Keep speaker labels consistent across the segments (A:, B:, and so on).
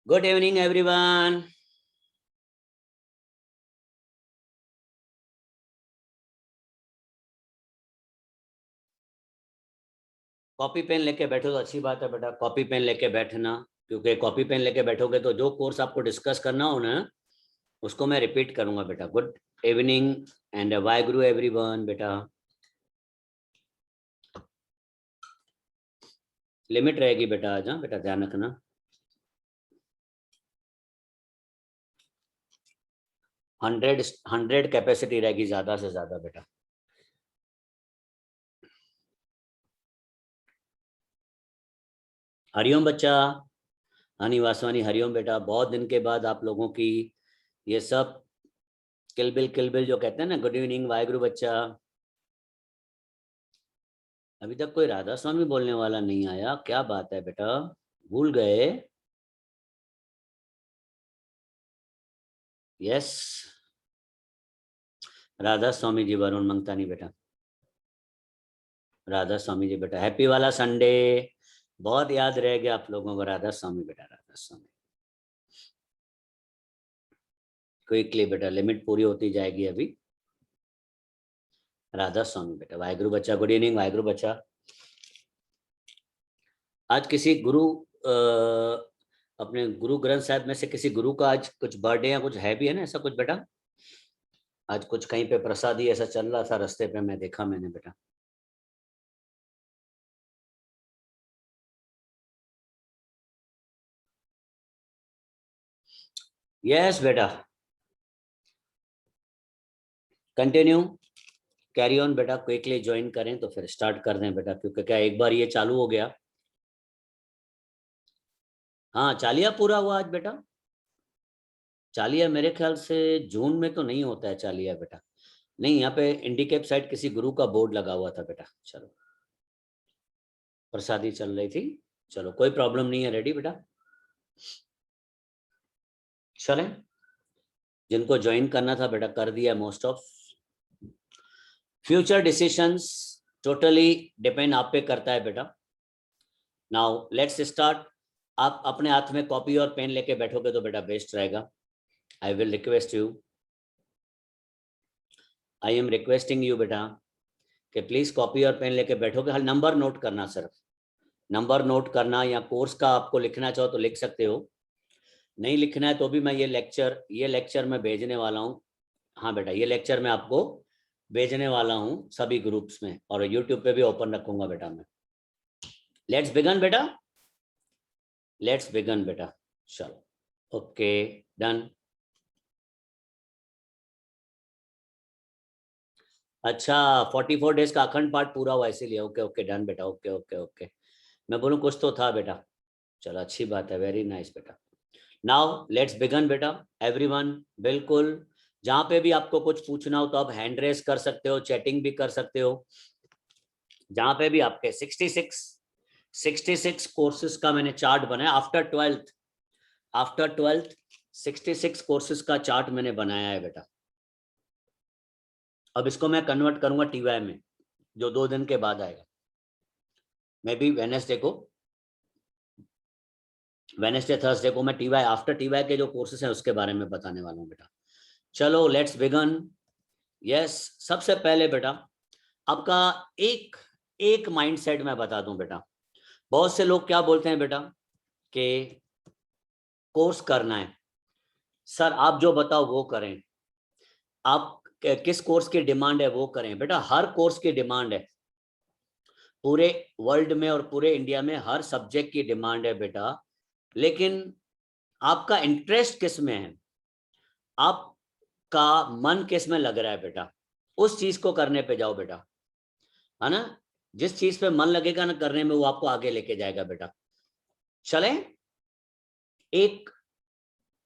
A: Good evening, everyone. Copy pen लेके बैठो तो अच्छी बात है बेटा, कॉपी पेन लेके बैठना, क्योंकि कॉपी पेन लेके बैठोगे तो जो कोर्स आपको डिस्कस करना हो ना, उसको मैं रिपीट करूंगा बेटा। Good evening and Waheguru everyone बेटा। लिमिट रहेगी बेटा आज, हाँ बेटा ध्यान रखना। हंड्रेड कैपेसिटी रहेगी ज्यादा से ज्यादा बेटा। हरिओम बच्चा, हनी वासवानी हरिओम बेटा। बहुत दिन के बाद आप लोगों की ये सब किलबिल जो कहते हैं ना, गुड इवनिंग वाहेगुरु बच्चा। अभी तक कोई राधा स्वामी बोलने वाला नहीं आया, क्या बात है बेटा, भूल गए? यस, राधा स्वामी जी, वरुण मंगतानी बेटा, राधा स्वामी जी बेटा। हैप्पी वाला संडे, बहुत याद रह गया आप लोगों को। राधा स्वामी बेटा, राधा स्वामी। क्विकली बेटा, लिमिट पूरी होती जाएगी अभी। राधा स्वामी बेटा, वाहेगुरु बच्चा। गुड इवनिंग वाहेगुरु बच्चा। आज किसी गुरु अपने गुरु ग्रंथ साहब में से किसी गुरु का आज कुछ बर्थडे या कुछ है भी है ना, ऐसा कुछ बेटा? आज कुछ कहीं पे प्रसादी ऐसा चल रहा था रास्ते पे, मैं देखा मैंने बेटा। यस बेटा, कंटिन्यू, कैरी ऑन बेटा। क्विकली ज्वाइन करें तो फिर स्टार्ट कर दें बेटा, क्योंकि क्या एक बार ये चालू हो गया। हाँ, चालिया पूरा हुआ आज बेटा। चालिया मेरे ख्याल से जून में तो नहीं होता है चालिया बेटा। नहीं, यहाँ पे इंडिकेप साइड किसी गुरु का बोर्ड लगा हुआ था बेटा। चलो, प्रसादी चल रही थी, चलो कोई प्रॉब्लम नहीं है। रेडी बेटा, चलें। जिनको ज्वाइन करना था बेटा कर दिया most of. Future decisions totally depend आप पे करता है बेटा। Now let's start. आप अपने हाथ में कॉपी और पेन लेके बैठोगे तो बेटा बेस्ट रहेगा। I will request you, I am requesting you बेटा कि प्लीज कॉपी और पेन लेके बैठोगे। हर नंबर नोट करना, सिर्फ नंबर नोट करना, या कोर्स का आपको लिखना चाहो तो लिख सकते हो, नहीं लिखना है तो भी मैं ये लेक्चर मैं भेजने वाला हूँ। हाँ बेटा, ये लेक्चर मैं आपको भेजने वाला हूँ सभी ग्रुप्स में, और यूट्यूब पे भी ओपन रखूंगा बेटा मैं। लेट्स बिगन बेटा, लेट्स बिगन बेटा। चलो, ओके, डन। अच्छा, 44 डेज का अखंड पाठ पूरा हुआ इसीलिए। ओके ओके, डन बेटा। ओके ओके ओके, मैं बोलूँ कुछ तो था बेटा। चलो, अच्छी बात है, वेरी नाइस बेटा। नाउ लेट्स बिगन बेटा एवरीवन। बिल्कुल, जहां पे भी आपको कुछ पूछना हो तो आप हैंड रेस कर सकते हो, चैटिंग भी कर सकते हो। जहां पे भी आपके 66 कोर्सेज का मैंने चार्ट बनाया आफ्टर ट्वेल्थ 66 कोर्सेज का चार्ट मैंने बनाया है बेटा। अब इसको मैं कन्वर्ट करूंगा टीवाई में, जो 2 दिन के बाद आएगा। मे बी वेनेसडे थर्सडे को मैं टीवाई, आफ्टर टीवाई के जो कोर्सेज हैं उसके बारे में बताने वाला हूँ बेटा। चलो लेट्स बिगन। यस, सबसे पहले बेटा आपका एक एक माइंडसेट मैं बता दूं बेटा। बहुत से लोग क्या बोलते हैं बेटा कि कोर्स करना है, सर आप जो बताओ वो करें, आप किस कोर्स की डिमांड है वो करें। बेटा हर कोर्स की डिमांड है, पूरे वर्ल्ड में और पूरे इंडिया में हर सब्जेक्ट की डिमांड है बेटा। लेकिन आपका इंटरेस्ट किस में है, आपका मन किस में लग रहा है बेटा, उस चीज को करने पे जाओ बेटा, है ना। जिस चीज पे मन लगेगा ना करने में, वो आपको आगे लेके जाएगा बेटा। चले, एक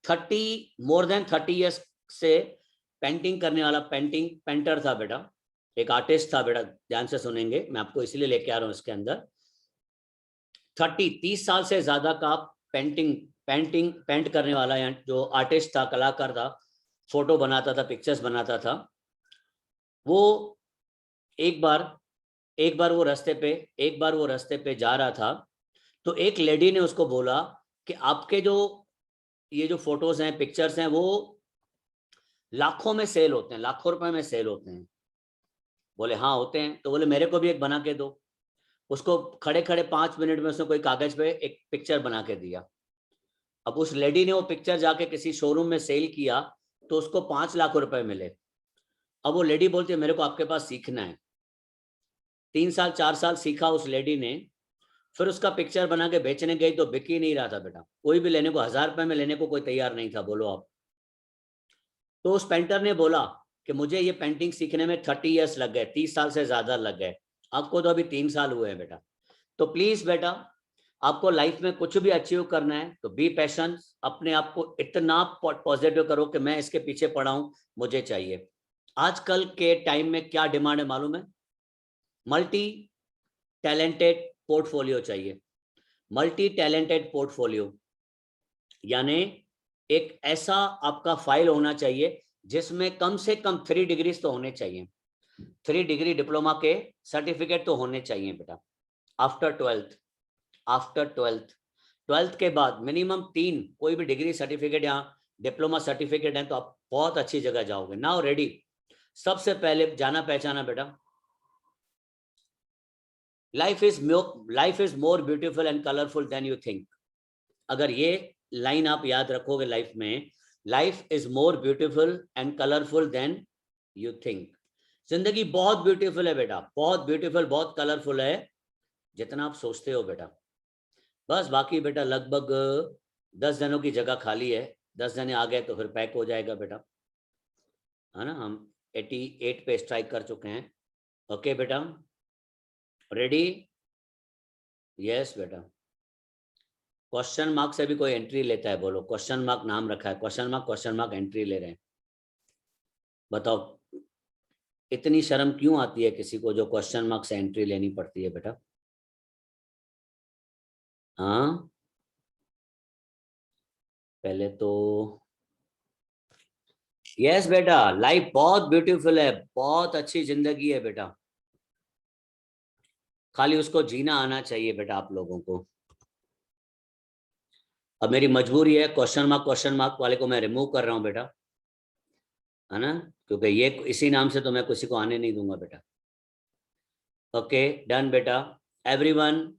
A: 30 से पेंटिंग करने वाला पेंटर था बेटा, एक आर्टिस्ट था बेटा। ध्यान से सुनेंगे, मैं आपको इसलिए लेके आ रहा हूं इसके अंदर। 30 साल से ज्यादा का पेंट करने वाला, या जो आर्टिस्ट था, कलाकार था, फोटो बनाता था, पिक्चर्स बनाता था। वो एक बार एक बार वो रास्ते पे जा रहा था, तो एक लेडी ने उसको बोला कि आपके जो ये जो फोटोज हैं, पिक्चर्स हैं, वो लाखों में सेल होते हैं, लाखों रुपए में सेल होते हैं। बोले हाँ होते हैं। तो बोले मेरे को भी एक बना के दो। उसको खड़े खड़े 5 मिनट में उसने कोई कागज पे एक पिक्चर बना के दिया। अब उस लेडी ने वो पिक्चर जाके किसी शोरूम में सेल किया तो उसको 5 लाख रुपए मिले। अब वो लेडी बोलती है मेरे को आपके पास सीखना है। 3 साल 4 साल सीखा उस लेडी ने, फिर उसका पिक्चर बना के बेचने गई तो बिक ही नहीं रहा था बेटा। कोई भी लेने को 1000 रुपए में लेने को कोई तैयार नहीं था। बोलो आप। तो उस पेंटर ने बोला कि मुझे ये पेंटिंग सीखने में 30 ईयर्स लग गए, 30 साल से ज्यादा लग गए, आपको तो अभी 3 साल हुए हैं बेटा। तो प्लीज बेटा, आपको लाइफ में कुछ भी अचीव करना है तो बी पैशन। अपने आप को इतना पॉजिटिव करो कि मैं इसके पीछे पड़ा हूं, मुझे चाहिए। आजकल के टाइम में क्या डिमांड है मालूम है? मल्टी टैलेंटेड पोर्टफोलियो चाहिए। मल्टी टैलेंटेड पोर्टफोलियो यानी एक ऐसा आपका फाइल होना चाहिए जिसमें कम से कम 3 डिग्रीज तो होने चाहिए। 3 डिग्री डिप्लोमा के सर्टिफिकेट तो होने चाहिए बेटा। आफ्टर ट्वेल्थ के बाद मिनिमम 3 कोई भी डिग्री सर्टिफिकेट या डिप्लोमा सर्टिफिकेट है तो आप बहुत अच्छी जगह जाओगे। Now ready. सबसे पहले जाना पहचाना बेटा, life is more beautiful and colourful than you think. अगर ये लाइन आप याद रखोगे लाइफ में, life is more beautiful and colourful than you think. जिंदगी बहुत ब्यूटीफुल है बेटा, बहुत ब्यूटीफुल, बहुत कलरफुल है जितना आप सोचते हो बेटा। बस बाकी बेटा लगभग 10 जनों की जगह खाली है। 10 जने आ गए तो फिर पैक हो जाएगा बेटा, है ना। हम 88 पे स्ट्राइक कर चुके हैं। ओके बेटा, रेडी? यस बेटा। क्वेश्चन मार्क से भी कोई एंट्री लेता है? बोलो, क्वेश्चन मार्क नाम रखा है, क्वेश्चन मार्क एंट्री ले रहे हैं। बताओ इतनी शर्म क्यों आती है किसी को जो क्वेश्चन मार्क से एंट्री लेनी पड़ती है बेटा? हाँ पहले तो यस बेटा, लाइफ बहुत ब्यूटीफुल है, बहुत अच्छी जिंदगी है बेटा, खाली उसको जीना आना चाहिए बेटा आप लोगों को। अब मेरी मजबूरी है क्वेश्चन मार्क वाले को मैं रिमूव कर रहा हूं बेटा, है ना, क्योंकि ये इसी नाम से तो मैं किसी को आने नहीं दूंगा बेटा। ओके डन बेटा एवरीवन।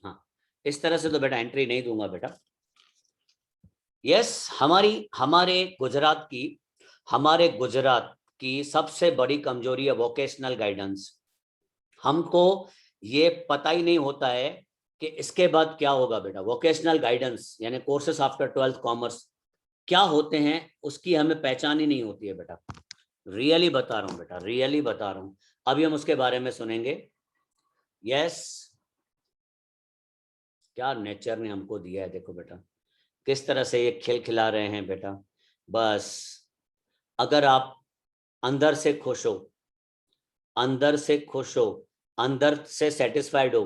A: हाँ इस तरह से तो बेटा एंट्री नहीं दूंगा बेटा। यस हमारे गुजरात की सबसे बड़ी कमजोरी है वोकेशनल गाइडेंस। हमको ये पता ही नहीं होता है कि इसके बाद क्या होगा बेटा। वोकेशनल गाइडेंस यानी कोर्सेस आफ्टर 12th कॉमर्स क्या होते हैं उसकी हमें पहचान ही नहीं होती है बेटा। रियली बता रहा हूं बेटा, रियली बता रहा हूं। अभी हम उसके बारे में सुनेंगे। यस क्या नेचर ने हमको दिया है, देखो बेटा किस तरह से ये खिलखिला रहे हैं बेटा। बस अगर आप अंदर से खुश हो, अंदर से खुश हो, अंदर से सेटिस्फाइड हो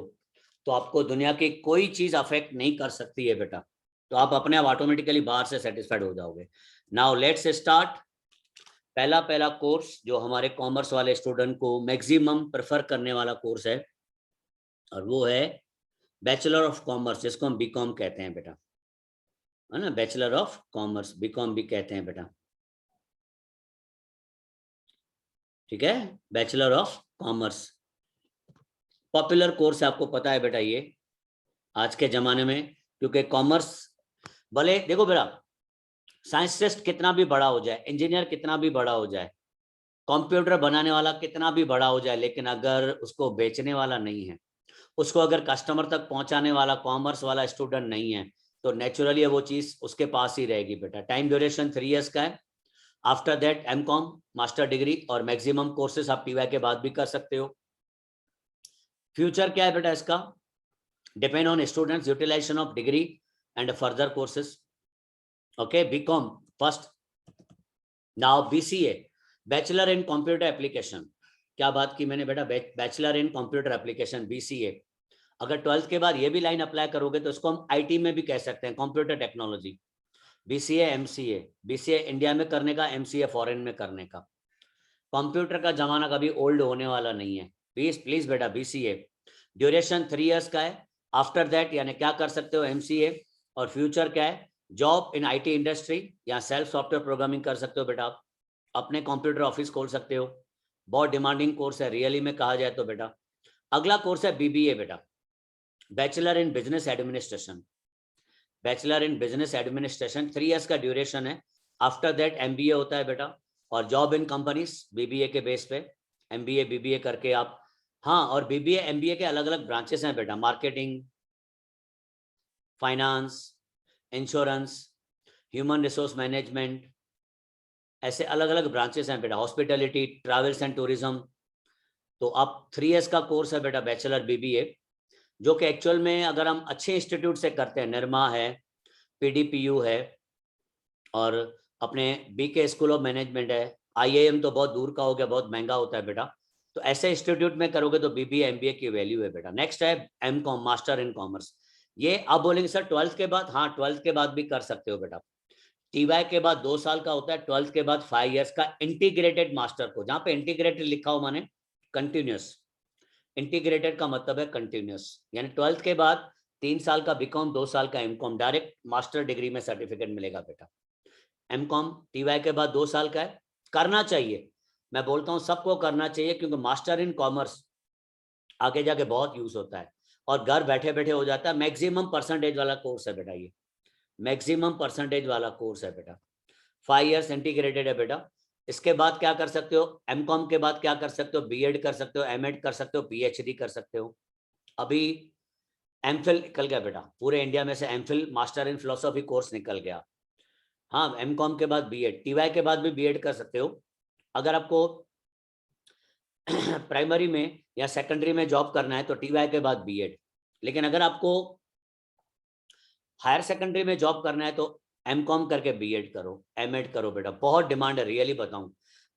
A: तो आपको दुनिया की कोई चीज अफेक्ट नहीं कर सकती है बेटा। तो आप अपने आप ऑटोमेटिकली बाहर से सेटिस्फाइड हो जाओगे। Now let's start. पहला कोर्स जो हमारे कॉमर्स वाले स्टूडेंट को मैक्सिमम प्रेफर करने वाला कोर्स है और वो है बैचलर ऑफ कॉमर्स, जिसको हम बीकॉम कहते हैं बेटा, है ना। बैचलर ऑफ कॉमर्स बीकॉम भी कहते हैं बेटा, ठीक है। Bachelor of commerce popular course है, आपको पता है बेटा ये आज के जमाने में, क्योंकि कॉमर्स भले देखो बेटा साइंटिस्ट कितना भी बड़ा हो जाए, इंजीनियर कितना भी बड़ा हो जाए, कंप्यूटर बनाने वाला कितना भी बड़ा हो जाए, लेकिन अगर उसको बेचने वाला नहीं है, उसको अगर कस्टमर तक पहुंचाने वाला कॉमर्स वाला स्टूडेंट नहीं है तो नेचुरली वो चीज उसके पास ही रहेगी बेटा। टाइम ड्यूरेशन 3 इयर्स का है। After that MCom master degree और मैक्सिमम कोर्सेस आप टीवाई के बाद भी कर सकते हो। फ्यूचर क्या है बेटा इसका? Depend on students utilisation of degree and further courses. Okay BCom first. Now BCA bachelor in computer application. क्या बात की मैंने बेटा, bachelor in computer application BCA. अगर 12th के बाद ये भी लाइन अप्लाई करोगे तो इसको हम आईटी में भी कह सकते हैं, computer technology. BCA MCA, BCA India में करने का, एमसीए फॉरेन में करने का। कंप्यूटर का जमाना कभी ओल्ड होने वाला नहीं है। प्लीज बेटा बीसीए ड्यूरेशन 3 इयर्स का है। आफ्टर दैट यानी क्या कर सकते हो एमसीए, और फ्यूचर क्या है जॉब इन आईटी इंडस्ट्री या सेल्फ सॉफ्टवेयर प्रोग्रामिंग कर सकते हो बेटा आप, अपने कंप्यूटर ऑफिस खोल सकते हो, बहुत डिमांडिंग कोर्स है रियली में कहा जाए तो बेटा। अगला कोर्स है बीबीए बेटा, bachelor in business administration. Bachelor in business administration 3 years का ड्यूरेशन है। आफ्टर दैट एमबीए होता है बेटा, और जॉब इन कंपनीज बीबीए के बेस पे, एमबीए बीबीए करके आप, हाँ, और बीबीए एमबीए के अलग अलग ब्रांचेस हैं बेटा, marketing, finance, insurance, human resource management, ऐसे अलग अलग ब्रांचेस हैं बेटा, हॉस्पिटलिटी, ट्रैवल्स एंड टूरिज्म। तो आप 3 इयर्स का कोर्स है बेटा बैचलर बीबीए, जो कि एक्चुअल में अगर हम अच्छे इंस्टीट्यूट से करते हैं, निरमा है, पीडीपीयू है, और अपने बीके स्कूल ऑफ मैनेजमेंट है, आईआईएम तो बहुत दूर का हो गया, बहुत महंगा होता है बेटा, तो ऐसे इंस्टीट्यूट में करोगे तो बीबीए एमबीए की वैल्यू है बेटा। नेक्स्ट है एमकॉम, मास्टर इन कॉमर्स। ये आप बोलेंगे सर 12th के बाद, हाँ 12th के बाद भी कर सकते हो बेटा। टीवाई के बाद 2 साल का होता है, 12th के बाद 5 इयर्स का इंटीग्रेटेड मास्टर को, जहां पे इंटीग्रेटेड लिखा हो माने कंटिन्यूस, इंटीग्रेटेड का मतलब है कंटिन्यूस, यानी 12th के बाद 3 साल का बीकॉम, 2 साल का एमकॉम, डायरेक्ट मास्टर डिग्री में सर्टिफिकेट मिलेगा बेटा। एमकॉम टीवाई के बाद 2 साल का है, करना चाहिए, मैं बोलता हूं सबको करना चाहिए, क्योंकि मास्टर इन कॉमर्स आगे जाके बहुत यूज होता है और घर बैठे बैठे हो जाता है। मैक्सिमम परसेंटेज वाला कोर्स है बेटा, ये मैक्सिमम परसेंटेज वाला कोर्स है बेटा, 5 इयर्स इंटीग्रेटेड है बेटा। इसके बाद क्या कर सकते हो, एमकॉम के बाद क्या कर सकते हो, बीएड कर सकते हो, एमएड कर सकते हो, पीएचडी कर सकते हो। अभी एमफिल निकल गया बेटा, पूरे इंडिया में से MPhil master in philosophy course निकल गया। हाँ, एमकॉम के बाद बीएड, टीवाई के बाद भी बीएड कर सकते हो अगर आपको प्राइमरी में या सेकेंडरी में जॉब करना है तो टीवाई के बाद बीएड। लेकिन अगर आपको हायर सेकेंडरी में जॉब करना है तो एमकॉम करके बीएड करो, एमएड करो बेटा, बहुत डिमांड है रियली बताऊं।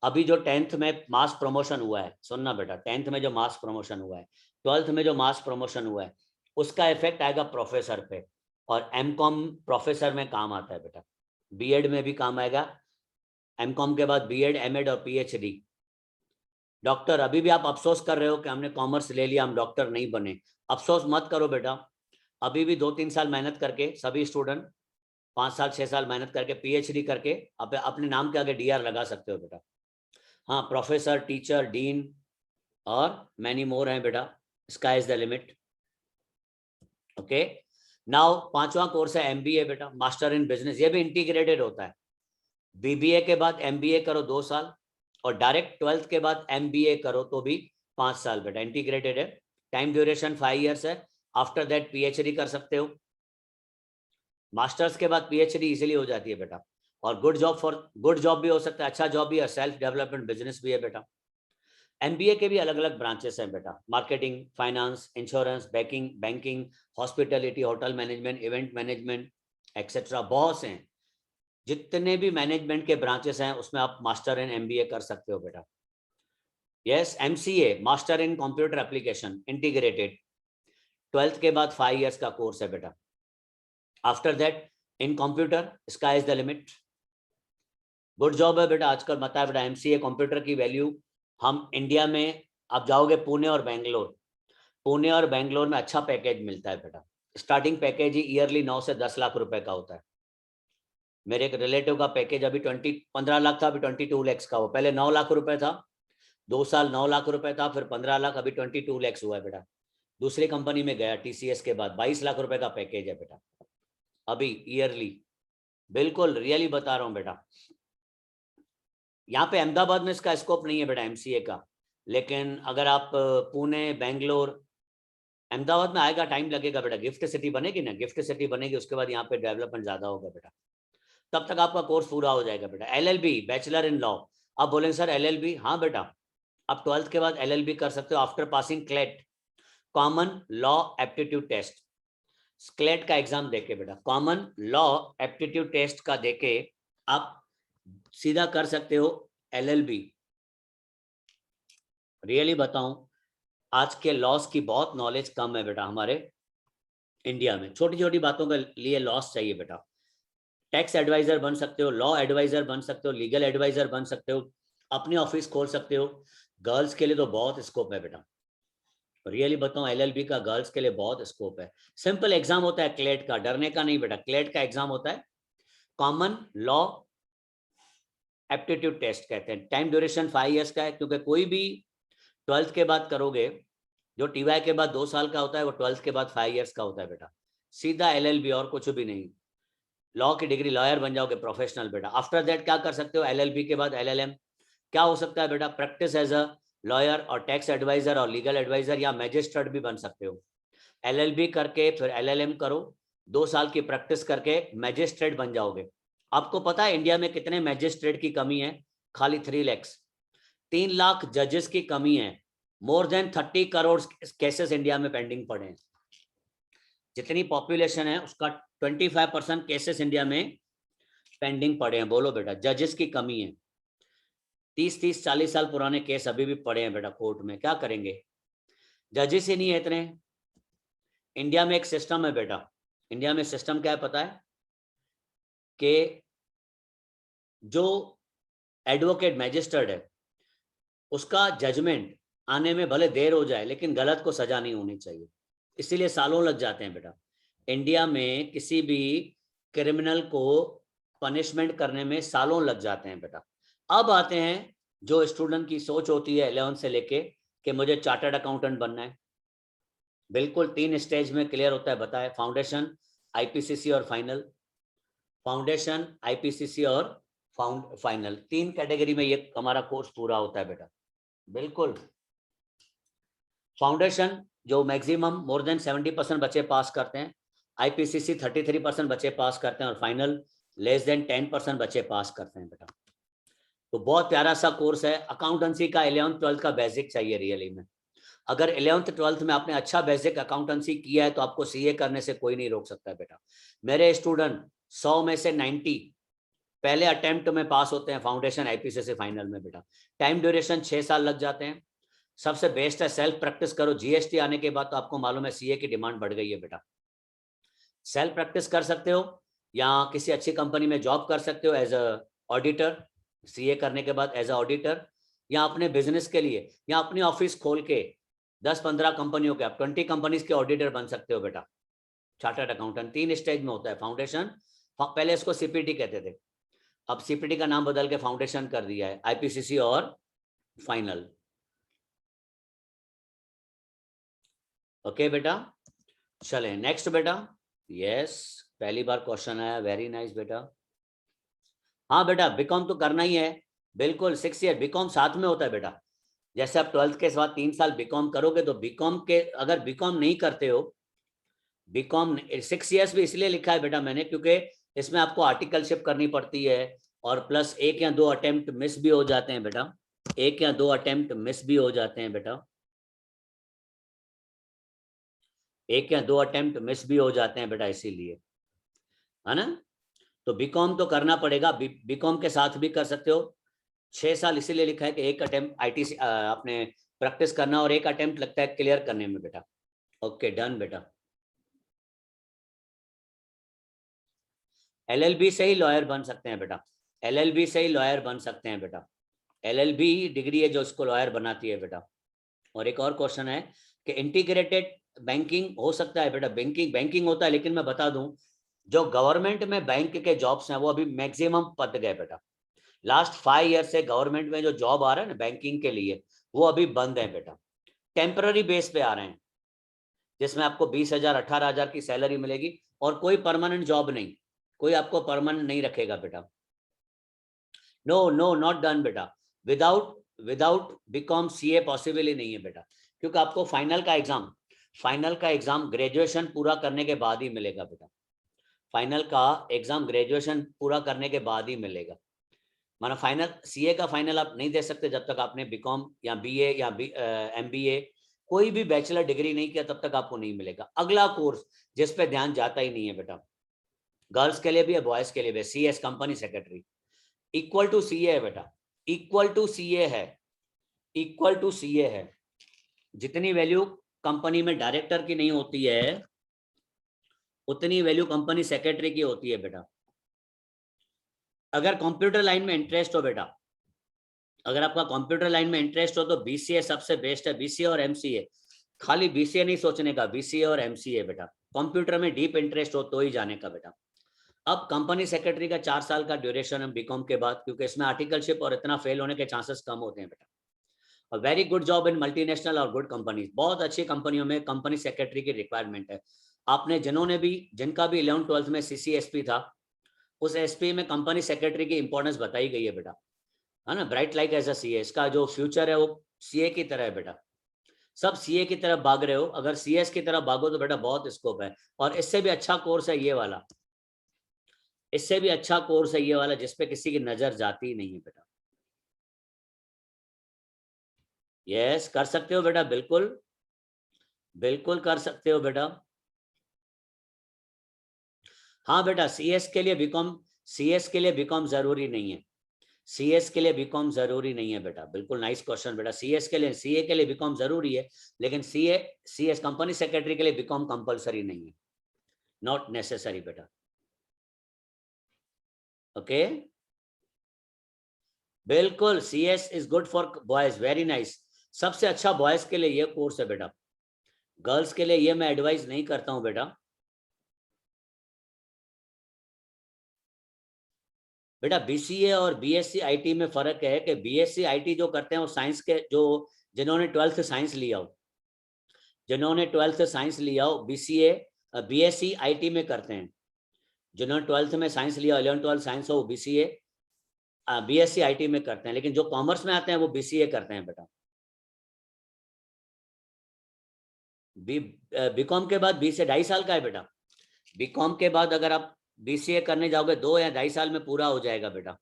A: अभी जो 10th में मास प्रमोशन हुआ है, सुनना बेटा, 10th में जो मास प्रमोशन हुआ है, 12th में जो मास प्रमोशन हुआ है, उसका इफेक्ट आएगा प्रोफेसर पे, और एमकॉम प्रोफेसर में काम आता है बेटा, बीएड में भी काम आएगा। एमकॉम के बाद बीएड, एमएड और पीएचडी। डॉक्टर, अभी भी आप अफसोस कर रहे हो कि हमने कॉमर्स ले लिया, हम डॉक्टर नहीं बने, अफसोस मत करो बेटा। अभी भी 2-3 साल मेहनत करके सभी स्टूडेंट 5 साल 6 साल मेहनत करके पीएचडी करके अपने नाम के आगे डीआर लगा सकते हो बेटा। हाँ, प्रोफेसर, टीचर, डीन और मैनी मोर हैं बेटा, sky is the limit. Okay, now 5वां कोर्स है एमबीए बेटा, मास्टर इन बिजनेस। ये भी इंटीग्रेटेड होता है, बीबीए के बाद एमबीए करो 2 साल, और डायरेक्ट 12th के बाद एमबीए करो तो भी 5 साल बेटा, इंटीग्रेटेड है। टाइम ड्यूरेशन 5 इयर्स है। आफ्टर दैट पीएचडी कर सकते हो, मास्टर्स के बाद पीएचडी इजीली हो जाती है बेटा, और गुड जॉब भी हो सकता है, अच्छा जॉब भी है, सेल्फ डेवलपमेंट बिजनेस भी है बेटा। एमबीए के भी अलग अलग ब्रांचेस हैं बेटा, marketing, finance, insurance, banking, hospitality, hotel management, event management etcetera, बहुत से हैं। जितने भी मैनेजमेंट के ब्रांचेस हैं उसमें आप मास्टर इन एमबीए कर सकते हो बेटा। Yes, MCA, master in computer application, integrated, 12th के बाद 5 इयर्स का कोर्स है बेटा। After that in computer sky is the limit, good job है बेटा। आजकल बताया बेटा, एमसीए कंप्यूटर की वैल्यू, हम इंडिया में आप जाओगे पुणे और बेंगलोर, पुणे और बेंगलोर में अच्छा पैकेज मिलता है बेटा, स्टार्टिंग पैकेज ही ईयरली 9 से 10 लाख रुपए का होता है। मेरे एक रिलेटिव का पैकेज अभी 15 लाख था, अभी 22 लाख का हो, पहले 9 लाख रुपए था, 2 साल 9 लाख रुपए था, फिर 15 लाख, अभी 22 लाख हुआ है बेटा। दूसरी कंपनी में गया टीसीएस के बाद, 22 लाख रुपए का पैकेज है बेटा अभी ईयरली, बिल्कुल रियली बता रहा हूँ बेटा। यहाँ पे अहमदाबाद में इसका स्कोप नहीं है बेटा एमसीए का, लेकिन अगर आप पुणे, बेंगलोर, अहमदाबाद में आएगा, टाइम लगेगा बेटा, गिफ्ट सिटी बनेगी ना, गिफ्ट सिटी बनेगी, उसके बाद यहाँ पे डेवलपमेंट ज्यादा होगा बेटा, तब तक आपका कोर्स पूरा हो जाएगा बेटा। LLB, bachelor in law. आप बोलेंगे सर एलएलबी, हाँ बेटा, आप 12th के बाद एलएलबी कर सकते हो after passing CLAT, common law aptitude test. CLAT का एग्जाम देके बेटा, कॉमन लॉ एप्टीट्यूड टेस्ट का देके आप सीधा कर सकते हो एलएलबी। रियली बताऊं, आज के लॉस की बहुत नॉलेज कम है बेटा हमारे इंडिया में, छोटी छोटी बातों के लिए लॉस चाहिए बेटा। टैक्स एडवाइजर बन सकते हो, लॉ एडवाइजर बन सकते हो, लीगल एडवाइजर बन सकते हो, अपनी ऑफिस खोल सकते हो। गर्ल्स के लिए तो बहुत स्कोप है बेटा, रियली बताऊं, एलएलबी का गर्ल्स के लिए बहुत स्कोप है। सिंपल एग्जाम होता है क्लेट का, डरने का नहीं बेटा, क्लेट का एग्जाम होता है, कॉमन लॉ एप्टीट्यूड टेस्ट कहते हैं। टाइम ड्यूरेशन 5 इयर्स का है, क्योंकि कोई भी 12th के बाद करोगे, जो टीवाई के बाद 2 साल का होता है वो 12th के बाद 5 इयर्स का होता है बेटा। सीधा LLB और कुछ भी नहीं, लॉ की डिग्री, लॉयर बन जाओगे प्रोफेशनल बेटा। आफ्टर दैट क्या कर सकते हो, LLB के बाद LLM क्या हो सकता है बेटा, प्रैक्टिस एज अ लॉयर और टैक्स एडवाइजर और लीगल एडवाइजर या मैजिस्ट्रेट भी बन सकते हो। LLB करके फिर LLM करो, 2 साल की प्रैक्टिस करके मैजिस्ट्रेट बन जाओगे। आपको पता है इंडिया में कितने मैजिस्ट्रेट की कमी है, खाली 3 लाख। 3 लाख जजेस की कमी है। More than 30 crore cases India में पेंडिंग पड़े हैं। जितनी पॉपुलेशन है उसका 25% केसेस इंडिया में पेंडिंग पड़े हैं। बोलो बेटा, जजेस की कमी है। 30-40 साल पुराने केस अभी भी पड़े हैं बेटा कोर्ट में, क्या करेंगे, जजेस ही नहीं है इतने। इंडिया में एक सिस्टम है बेटा, इंडिया में सिस्टम क्या है पता है, कि जो एडवोकेट मैजिस्ट्रेट है उसका जजमेंट आने में भले देर हो जाए लेकिन गलत को सजा नहीं होनी चाहिए, इसीलिए सालों लग जाते हैं बेटा। इंडिया में किसी भी क्रिमिनल को पनिशमेंट करने में सालों लग जाते हैं बेटा। अब आते हैं जो स्टूडेंट की सोच होती है 11th से लेके कि मुझे चार्टर्ड अकाउंटेंट बनना है। बिल्कुल 3 स्टेज में क्लियर होता है, बताए, फाउंडेशन, IPCC और फाइनल। फाउंडेशन, IPCC और फाइनल, 3 कैटेगरी में ये हमारा कोर्स पूरा होता है बेटा। बिल्कुल फाउंडेशन जो मैक्सिमम मोर देन 70% बच्चे पास करते हैं, IPCC 33% बच्चे पास करते हैं और फाइनल लेस देन 10% बच्चे पास करते हैं बेटा। तो बहुत प्यारा सा कोर्स है। अकाउंटेंसी का 11th 12th का बेसिक चाहिए रियली में। अगर 11th 12th में आपने अच्छा बेसिक अकाउंटेंसी किया है तो आपको CA करने से कोई नहीं रोक सकता बेटा। मेरे स्टूडेंट 100 में से 90 पहले अटेम्प्ट में पास होते हैं फाउंडेशन IPCC फाइनल में बेटा। टाइम ड्यूरेशन 6 साल लग जाते हैं। सबसे बेस्ट है सेल्फ प्रैक्टिस करो। GST आने के बाद तो आपको मालूम है CA की डिमांड बढ़ गई है बेटा। सेल्फ प्रैक्टिस कर सकते हो या किसी अच्छी कंपनी में जॉब कर सकते हो एज अ ऑडिटर, CA करने के बाद एज अ ऑडिटर, या अपने बिजनेस के लिए या अपनी ऑफिस खोल के 10-15 कंपनियों के, आप 20 कंपनीज के ऑडिटर बन सकते हो बेटा। चार्टर्ड अकाउंटेंट 3 स्टेज में होता है, फाउंडेशन, पहले इसको CPT कहते थे, अब CPT का नाम बदल के फाउंडेशन कर दिया है, IPCC और फाइनल। ओके बेटा, चले नेक्स्ट बेटा। यस, पहली बार क्वेश्चन आया, वेरी नाइस बेटा। हाँ बेटा, बीकॉम तो करना ही है, बिल्कुल 6 ईयर बीकॉम साथ में होता है बेटा। जैसे आप 12th के बाद 3 साल बीकॉम करोगे तो बीकॉम के, अगर बीकॉम नहीं करते हो, बीकॉम 6 ईयर्स भी इसलिए लिखा है बेटा मैंने क्योंकि इसमें आपको आर्टिकलशिप करनी पड़ती है और प्लस 1 या 2 अटेम्प्ट मिस भी हो जाते हैं बेटा, 1 या 2 अटेम्प्ट मिस भी हो जाते हैं बेटा, 1 या 2 अटेम्प्ट मिस भी हो जाते हैं बेटा, इसीलिए, है ना। तो बीकॉम तो करना पड़ेगा, बीकॉम के साथ भी कर सकते हो। 6 साल इसीलिए लिखा है कि 1 अटेम्प्ट ITC आपने प्रैक्टिस करना और 1 अटेम्प्ट लगता है क्लियर करने में बेटा। ओके डन बेटा। LLB से ही लॉयर बन सकते हैं बेटा, LLB से ही लॉयर बन सकते हैं बेटा। LLB डिग्री है जो इसको लॉयर बनाती है बेटा। और एक और क्वेश्चन है कि इंटीग्रेटेड बैंकिंग हो सकता है बेटा, बैंकिंग होता है, लेकिन मैं बता दूं जो गवर्नमेंट में बैंक के जॉब्स हैं वो अभी मैक्सिमम पद गए बेटा। लास्ट 5 ईयर से गवर्नमेंट में जो जॉब आ रहा है ना बैंकिंग के लिए, वो अभी बंद है बेटा, टेम्पररी बेस पे आ रहे हैं, जिसमें आपको 20,000 18,000 की सैलरी मिलेगी और कोई परमानेंट जॉब नहीं, कोई आपको परमानेंट नहीं रखेगा बेटा। नो नो नॉट डन बेटा, विदाउट बीकॉम CA पॉसिबल ही नहीं है बेटा, क्योंकि आपको फाइनल का एग्जाम ग्रेजुएशन पूरा करने के बाद ही मिलेगा बेटा। फाइनल का एग्जाम ग्रेजुएशन पूरा करने के बाद ही मिलेगा, माना फाइनल CA का फाइनल आप नहीं दे सकते जब तक आपने बीकॉम या BA या MBA कोई भी बैचलर डिग्री नहीं किया, तब तक आपको नहीं मिलेगा। अगला कोर्स जिस पे ध्यान जाता ही नहीं है बेटा, गर्ल्स के लिए भी है बॉयज के लिए भी, CS company secretary equal to CA है बेटा, इक्वल टू CA है, इक्वल टू CA है। जितनी वैल्यू कंपनी में डायरेक्टर की नहीं होती है उतनी वैल्यू कंपनी सेक्रेटरी की होती है बेटा। अगर कंप्यूटर लाइन में इंटरेस्ट हो बेटा, अगर आपका कंप्यूटर लाइन में इंटरेस्ट हो तो BCA सबसे बेस्ट है, BCA और MCA। खाली BCA नहीं सोचने का, BCA और MCA बेटा। कंप्यूटर में डीप इंटरेस्ट हो तो ही जाने का बेटा। अब कंपनी सेक्रेटरी का 4 साल का ड्यूरेशन है बीकॉम के बाद, क्योंकि इसमें आर्टिकलशिप और इतना फेल होने के चांसेस कम होते हैं बेटा। और वेरी गुड जॉब इन मल्टीनेशनल और गुड कंपनीज, बहुत अच्छी कंपनियों में कंपनी सेक्रेटरी की रिक्वायरमेंट है। आपने जिनका भी 11th-12th में CCSP था, उस SP में कंपनी सेक्रेटरी की इंपॉर्टेंस बताई गई है बेटा, है ना। Bright like as a CA, इसका जो फ्यूचर है वो CA की तरह है बेटा। सब CA की तरफ भाग रहे हो, अगर CS की तरफ भागो तो बेटा बहुत स्कोप है। और इससे भी अच्छा कोर्स है ये वाला, इससे भी अच्छा कोर्स है ये वाला, जिसपे किसी की नजर जाती ही नहीं है बेटा। यस, कर सकते हो बेटा, बिल्कुल बिल्कुल कर सकते हो बेटा। हाँ बेटा, CS के लिए बीकॉम जरूरी नहीं है। CS के लिए बीकॉम जरूरी नहीं है बेटा, बिल्कुल नाइस क्वेश्चन बेटा। CA के लिए बीकॉम जरूरी है, लेकिन CS कंपनी सेक्रेटरी के लिए बीकॉम कंपलसरी नहीं है, नॉट नेसेसरी बेटा। ओके, बिल्कुल CS is good for boys, very nice. सबसे अच्छा बॉयज के लिए ये कोर्स है बेटा, गर्ल्स के लिए ये मैं एडवाइस नहीं करता हूं बेटा। बेटा BCA और BSc IT में फर्क है कि BSc IT जो करते हैं वो साइंस के, जो जिन्होंने 12th साइंस लिया हो, BCA BSc IT में करते हैं। जिन्होंने 12th में साइंस लिया, 11th-12th साइंस हो, वो BCA BSc IT में करते हैं। लेकिन जो कॉमर्स में आते हैं वो BCA करते हैं बेटा। बीकॉम के बाद 20 से 2.5 साल का है बेटा। बीकॉम के बाद अगर आप BCA करने जाओगे 2 या 2.5 साल में पूरा हो जाएगा बेटा।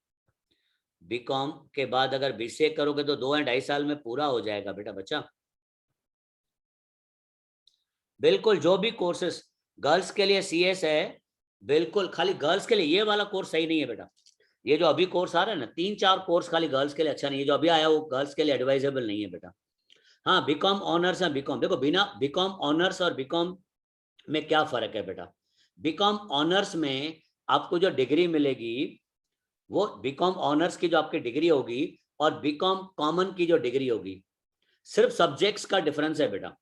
A: बीकॉम के बाद अगर BCA करोगे तो 2 या 2.5 साल में पूरा हो जाएगा बेटा बच्चा। बिल्कुल, जो भी कोर्सेस गर्ल्स के लिए CS है, बिल्कुल खाली गर्ल्स के लिए ये वाला कोर्स सही नहीं है बेटा। ये जो अभी कोर्स आ रहा है ना, 3-4 कोर्स खाली गर्ल्स के लिए अच्छा नहीं है। जो अभी आया वो गर्ल्स के लिए एडवाइजेबल नहीं है बेटा। हाँ, बीकॉम ऑनर्स है, बीकॉम देखो, बिना बीकॉम ऑनर्स और बीकॉम में क्या फर्क है बेटा। बीकॉम ऑनर्स में आपको जो डिग्री मिलेगी, वो बीकॉम ऑनर्स की जो आपकी डिग्री होगी और बीकॉम कॉमन की जो डिग्री होगी, सिर्फ सब्जेक्ट्स का डिफरेंस है बेटा,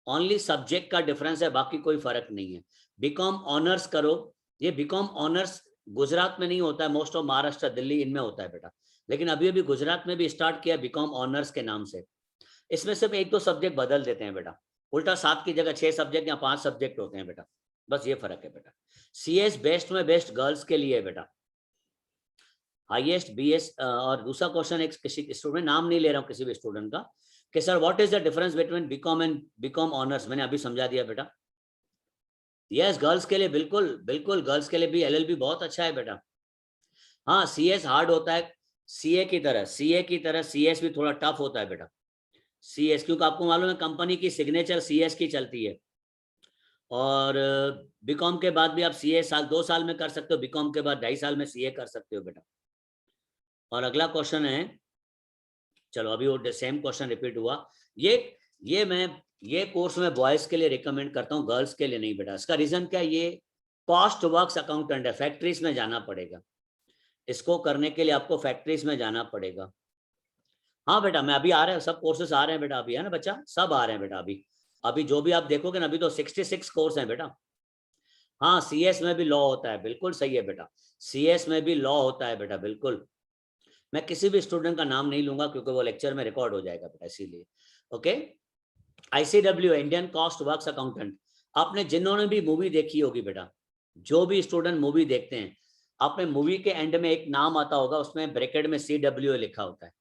A: ओनली सब्जेक्ट का डिफरेंस है, बाकी कोई फर्क नहीं है। बीकॉम ऑनर्स करो, ये बीकॉम ऑनर्स गुजरात में नहीं होता है, मोस्ट ऑफ महाराष्ट्र दिल्ली इनमें होता है बेटा। लेकिन अभी अभी गुजरात में भी स्टार्ट किया बीकॉम ऑनर्स के नाम से। इसमें सिर्फ 1-2 सब्जेक्ट बदल देते हैं बेटा, उल्टा 7 की जगह 6 सब्जेक्ट या 5 सब्जेक्ट होते हैं बेटा, बस ये फर्क है बेटा। CS बेस्ट में बेस्ट गर्ल्स के लिए है बेटा, हाईएस्ट BS। और दूसरा क्वेश्चन, एक किसी स्टूडेंट, नाम नहीं ले रहा हूँ किसी भी स्टूडेंट का, कि sir what is the difference between BCom and BCom honours. मैंने अभी समझा दिया बेटा। यस, गर्ल्स के लिए बिल्कुल बिल्कुल, गर्ल्स के लिए भी LLB बहुत अच्छा है बेटा। हाँ, CS हार्ड होता है, CA की तरह CS भी थोड़ा टफ होता है बेटा। CS, क्योंकि आपको मालूम है कंपनी की सिग्नेचर CS की चलती है। और बीकॉम के बाद भी आप CA 2 साल में कर सकते हो, बीकॉम के बाद 2.5 साल में CA कर सकते हो बेटा। और अगला क्वेश्चन है, चलो अभी वो सेम क्वेश्चन रिपीट हुआ। ये कोर्स में बॉयज के लिए रिकमेंड करता हूँ, गर्ल्स के लिए नहीं बेटा। इसका रीजन क्या है, ये कॉस्ट वर्क्स अकाउंटेंट है, फैक्ट्रीज में जाना पड़ेगा। इसको करने के लिए आपको फैक्ट्रीज में जाना पड़ेगा। हाँ बेटा, मैं अभी आ रहे हैं, सब कोर्सेस आ रहे हैं बेटा अभी, है ना बच्चा, सब आ रहे हैं बेटा अभी। अभी जो भी आप देखोगे ना, अभी तो 66 कोर्स हैं बेटा। हाँ, CS में भी लॉ होता है, बिल्कुल सही है बेटा, CS में भी लॉ होता है बेटा, बिल्कुल। मैं किसी भी स्टूडेंट का नाम नहीं लूंगा क्योंकि वो लेक्चर में रिकॉर्ड हो जाएगा बेटा, इसीलिए। Okay, ICW Indian cost works accountant. आपने जिन्होंने भी मूवी देखी होगी बेटा, जो भी स्टूडेंट मूवी देखते हैं, आपने मूवी के एंड में एक नाम आता होगा, उसमें ब्रैकेट में CWA लिखा होता है।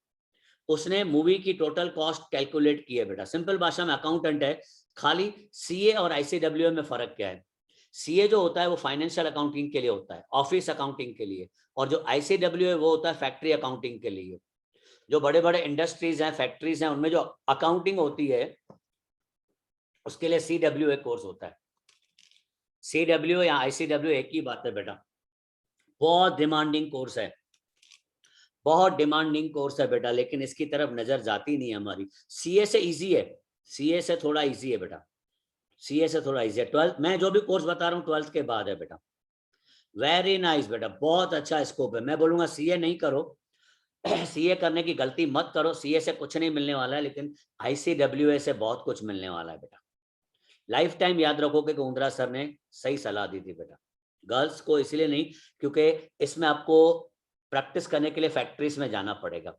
A: उसने मूवी की टोटल कॉस्ट कैलकुलेट की है बेटा, सिंपल भाषा में अकाउंटेंट है। खाली CA और ICWA में फर्क क्या है, CA जो होता है वो फाइनेंशियल अकाउंटिंग के लिए होता है, ऑफिस अकाउंटिंग के लिए। और जो ICWA वो होता है फैक्ट्री अकाउंटिंग के लिए। जो बड़े बड़े इंडस्ट्रीज हैं, फैक्ट्रीज हैं, उनमें जो अकाउंटिंग होती है उसके लिए CWA कोर्स होता है। CWA या ICWA एक ही बात है बेटा। बहुत डिमांडिंग कोर्स है, बहुत डिमांडिंग कोर्स है बेटा, लेकिन इसकी तरफ नजर जाती नहीं है हमारी। CA से इजी है, CA से थोड़ा इजी है बेटा, CA से थोड़ा इजी है। 12th, मैं जो भी कोर्स बता रहा हूँ 12th के बाद है बेटा। वेरी नाइस बेटा, बहुत अच्छा स्कोप है। मैं बोलूंगा CA नहीं करो, CA करने की गलती मत करो। CA से कुछ नहीं मिलने वाला है, लेकिन ICWA से बहुत कुछ मिलने वाला है बेटा। लाइफ टाइम याद रखोगे कि उंद्रा सर ने सही सलाह दी थी बेटा। गर्ल्स को इसलिए नहीं क्योंकि इसमें आपको प्रैक्टिस करने के लिए फैक्ट्रीज में जाना पड़ेगा,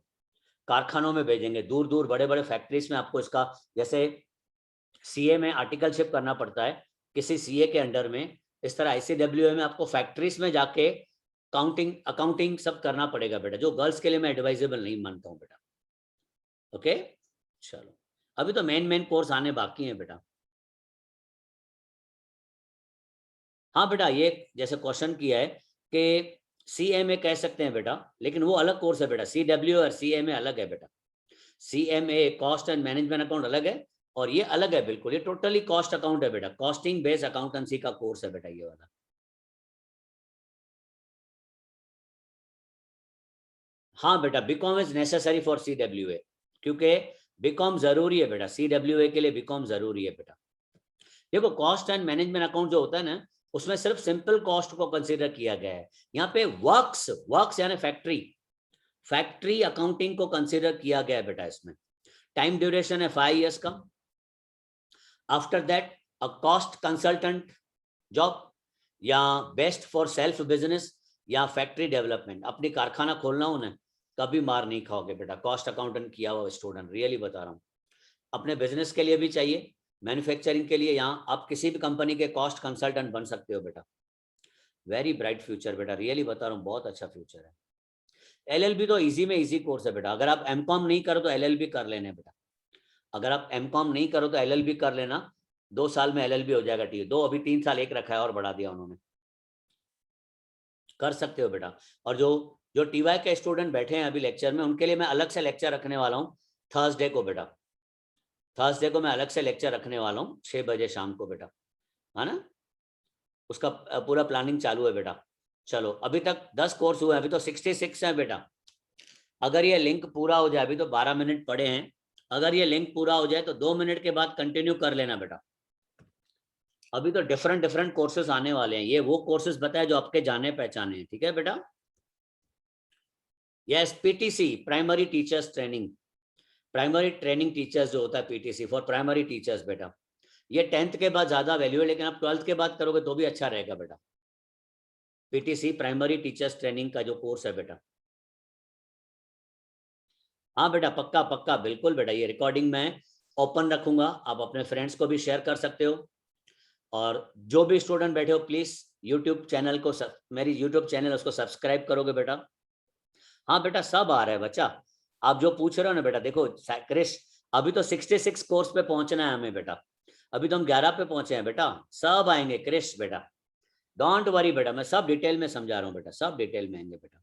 A: कारखानों में भेजेंगे, दूर दूर बड़े बड़े फैक्ट्रीज में आपको इसका, जैसे सीए में आर्टिकलशिप करना पड़ता है किसी सीए के अंडर में, इस तरह आईसीडब्ल्यूए में आपको फैक्ट्रीज में जाके काउंटिंग अकाउंटिंग सब करना पड़ेगा बेटा, जो गर्ल्स के लिए मैं एडवाइजेबल नहीं मानता हूँ बेटा। ओके चलो, अभी तो मेन कोर्स आने बाकी हैं बेटा। हाँ बेटा, ये जैसे क्वेश्चन किया है कि सीएमए कह सकते हैं बेटा, लेकिन वो अलग कोर्स है बेटा, सीडब्ल्यू और सीएमए अलग है बेटा। CMA cost and management account अलग है और ये अलग है बिल्कुल, ये टोटली कॉस्ट अकाउंट है बेटा, कॉस्टिंग बेस्ड अकाउंटेंसी का कोर्स है बेटा ये वाला। हाँ बेटा, BCom is necessary for CWA, क्योंकि बीकॉम जरूरी है बेटा, सीडब्ल्यूए के लिए बीकॉम जरूरी है बेटा। देखो कॉस्ट एंड मैनेजमेंट अकाउंट जो होता है ना, उसमें सिर्फ सिंपल कॉस्ट को कंसीडर किया गया है, यहाँ पे वर्क्स वर्क्स यानी फैक्ट्री, फैक्ट्री अकाउंटिंग को कंसीडर किया गया है बेटा इसमें। टाइम ड्यूरेशन है 5 years का। After that a cost consultant job, या बेस्ट फॉर सेल्फ बिजनेस या फैक्ट्री डेवलपमेंट, अपनी कारखाना खोलना हो ना, कभी मार नहीं खाओगे बेटा, कॉस्ट अकाउंटेंट किया हुआ स्टूडेंट, रियली बता रहा हूँ। अपने बिजनेस के लिए भी चाहिए, मैन्युफैक्चरिंग के लिए, यहाँ आप किसी भी कंपनी के कॉस्ट कंसल्टेंट बन सकते हो बेटा। वेरी ब्राइट फ्यूचर बेटा, रियली बता रहा हूँ, बहुत अच्छा फ्यूचर है। एलएलबी तो इजी में इजी कोर्स है बेटा, अगर आप एमकॉम नहीं करो तो एलएलबी कर लेना बेटा, अगर आप एमकॉम नहीं करो तो एलएलबी कर लेना, 2 साल में एलएलबी हो जाएगा। ठीक है, 2 अभी 3 साल एक रखा है और बढ़ा दिया उन्होंने, कर सकते हो बेटा। और जो जो टीवाई के स्टूडेंट बैठे हैं अभी लेक्चर में, उनके लिए मैं अलग से लेक्चर रखने वाला हूँ थर्सडे को बेटा, थर्सडे को मैं अलग से लेक्चर रखने वाला हूँ 6 बजे शाम को बेटा, है ना, उसका पूरा प्लानिंग चालू है बेटा। चलो अभी तक 10 कोर्स हुए, अभी तो 66 है बेटा। अगर ये लिंक पूरा हो जाए, अभी तो 12 मिनट पड़े हैं, अगर ये लिंक पूरा हो जाए तो 2 मिनट के बाद कंटिन्यू कर लेना बेटा। अभी तो डिफरेंट डिफरेंट कोर्सेज आने वाले हैं, ये वो कोर्सेज बताए जो आपके जाने पहचाने हैं, ठीक है बेटा। Yes, PTC primary teachers training, primary training teachers जो होता है पीटीसी फॉर प्राइमरी टीचर्स बेटा, ये 10th के बाद ज्यादा वैल्यू है, लेकिन आप 12th के बाद करोगे तो भी अच्छा रहेगा बेटा। पीटीसी प्राइमरी टीचर्स ट्रेनिंग का जो कोर्स है बेटा। हाँ बेटा, पक्का पक्का बिल्कुल बेटा, ये रिकॉर्डिंग मैं ओपन रखूंगा, आप अपने फ्रेंड्स को भी शेयर कर सकते हो। और जो भी स्टूडेंट बैठे हो प्लीज यूट्यूब चैनल को मेरी यूट्यूब चैनल उसको सब्सक्राइब करोगे बेटा। हाँ बेटा, सब आ रहा है बच्चा, आप जो पूछ रहे हो ना बेटा, देखो क्रिश, अभी तो 66 कोर्स पे पहुंचना है हमें बेटा, अभी तो हम 11 पे पहुंचे हैं बेटा, सब आएंगे क्रिश बेटा, डोंट वरी बेटा, मैं सब डिटेल में समझा रहा हूँ बेटा, सब डिटेल में आएंगे बेटा।